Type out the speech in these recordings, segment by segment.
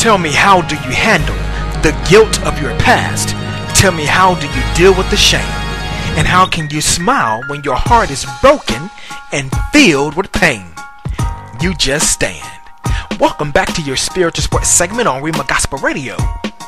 Tell me, how do you handle the guilt of your past? Tell me, how do you deal with the shame? And how can you smile when your heart is broken and filled with pain? You just stand. Welcome back to your spiritual sports segment on Rima Gospel Radio.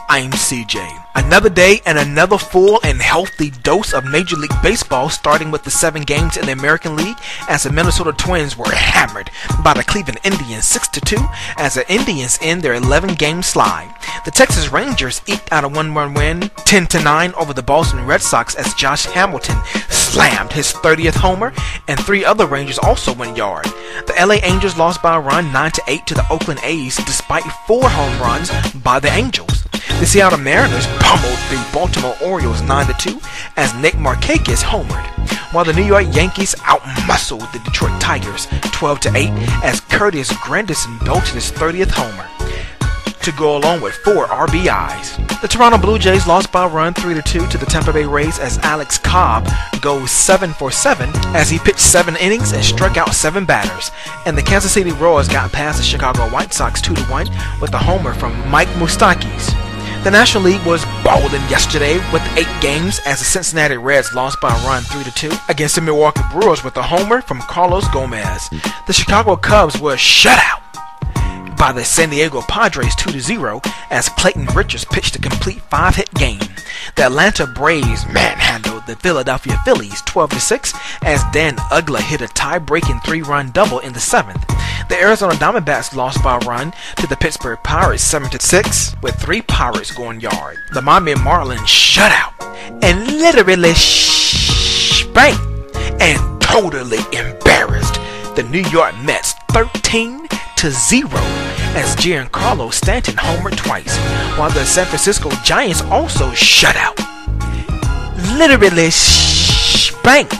I'm CJ. Another day and another full and healthy dose of Major League Baseball, starting with the 7 games in the American League as the Minnesota Twins were hammered by the Cleveland Indians 6-2 as the Indians end their 11-game slide. The Texas Rangers eked out a 1-run win 10-9 over the Boston Red Sox as Josh Hamilton slammed his 30th homer, and 3 other Rangers also went yard. The LA Angels lost by a run 9-8 to the Oakland A's despite 4 home runs by the Angels. The Seattle Mariners pummeled the Baltimore Orioles 9-2 as Nick Markakis homered, while the New York Yankees outmuscled the Detroit Tigers 12-8 as Curtis Granderson belted his 30th homer to go along with 4 RBIs. The Toronto Blue Jays lost by a run 3-2 to the Tampa Bay Rays as Alex Cobb goes 7-for-7 as he pitched 7 innings and struck out 7 batters. And the Kansas City Royals got past the Chicago White Sox 2-1 with a homer from Mike Moustakas. The National League was balling yesterday with 8 games as the Cincinnati Reds lost by a run 3-2 against the Milwaukee Brewers with a homer from Carlos Gomez. The Chicago Cubs were shut out by the San Diego Padres 2-0 as Clayton Richards pitched a complete 5-hit game. The Atlanta Braves manhandled the Philadelphia Phillies 12-6 as Dan Uggla hit a tie-breaking 3-run double in the 7th. The Arizona Diamondbacks lost by a run to the Pittsburgh Pirates 7-6 with 3 Pirates going yard. The Miami Marlins shut out and literally spanked and totally embarrassed the New York Mets 13-0 as Giancarlo Stanton homered twice, while the San Francisco Giants also shut out, literally spanked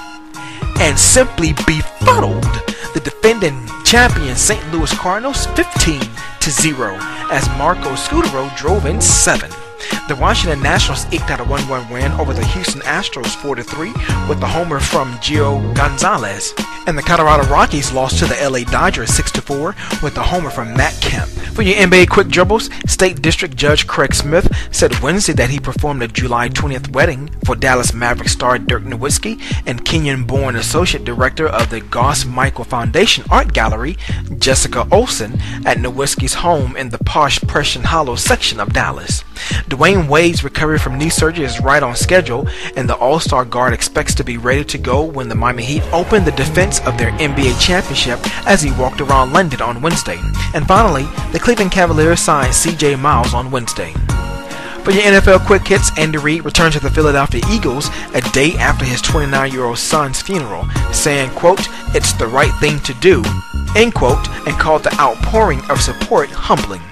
and simply befuddled the defending champion St. Louis Cardinals 15-0 as Marco Scutaro drove in 7. The Washington Nationals eked out a 1-1 win over the Houston Astros 4-3 with the homer from Gio Gonzalez. And the Colorado Rockies lost to the LA Dodgers 6-4 with a homer from Matt Kemp. For your NBA quick dribbles, State District Judge Craig Smith said Wednesday that he performed a July 20th wedding for Dallas Maverick star Dirk Nowitzki and Kenyan-born Associate Director of the Goss Michael Foundation Art Gallery, Jessica Olsen, at Nowitzki's home in the posh Preston Hollow section of Dallas. Dwayne Wade's recovery from knee surgery is right on schedule, and the All-Star guard expects to be ready to go when the Miami Heat open the defense of their NBA championship as he walked around London on Wednesday. And finally, the Cleveland Cavaliers signed CJ Miles on Wednesday. For your NFL quick hits, Andy Reid returned to the Philadelphia Eagles a day after his 29-year-old son's funeral, saying, quote, "It's the right thing to do," end quote, and called the outpouring of support humbling.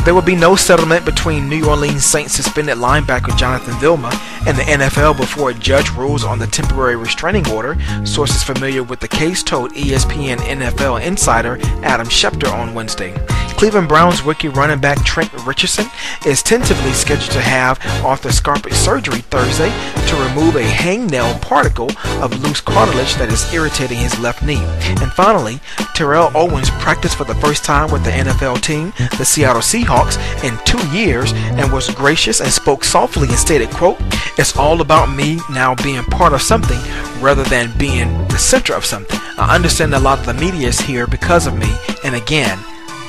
There will be no settlement between New Orleans Saints suspended linebacker Johnathan Vilma and the NFL before a judge rules on the temporary restraining order, sources familiar with the case told ESPN NFL insider Adam Schefter on Wednesday. Cleveland Browns rookie running back Trent Richardson is tentatively scheduled to have arthroscopic surgery Thursday to remove a hangnail particle of loose cartilage that is irritating his left knee. And finally, Terrell Owens practiced for the first time with the NFL team, the Seattle Seahawks, in 2 years, and was gracious and spoke softly and stated, quote, "It's all about me now being part of something rather than being the center of something. I understand a lot of the media is here because of me, and again,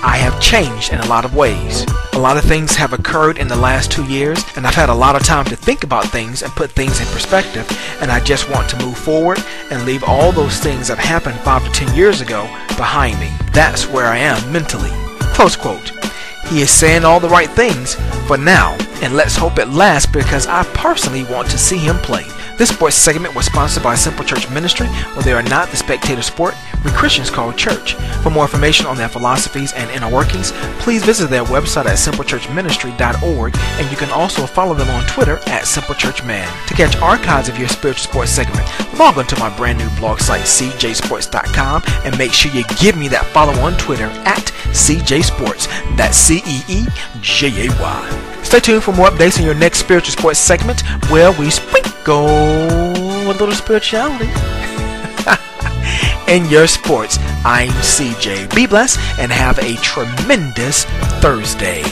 I have changed in a lot of ways. A lot of things have occurred in the last 2 years, and I've had a lot of time to think about things and put things in perspective, and I just want to move forward and leave all those things that happened 5 to 10 years ago behind me. That's where I am mentally." Close quote. He is saying all the right things for now, and let's hope it lasts because I personally want to see him play. This sports segment was sponsored by Simple Church Ministry, where they are not the spectator sport we Christians call church. For more information on their philosophies and inner workings, please visit their website at simplechurchministry.org, and you can also follow them on Twitter at SimpleChurchMan. To catch archives of your spiritual sports segment, log on to my brand new blog site, CEEJAYsports.com, and make sure you give me that follow on Twitter at CEEJAYsports. That's CEEJAY. Stay tuned for more updates on your next spiritual sports segment, where we sprinkle a little spirituality in your sports. I'm CJ. Be blessed and have a tremendous Thursday.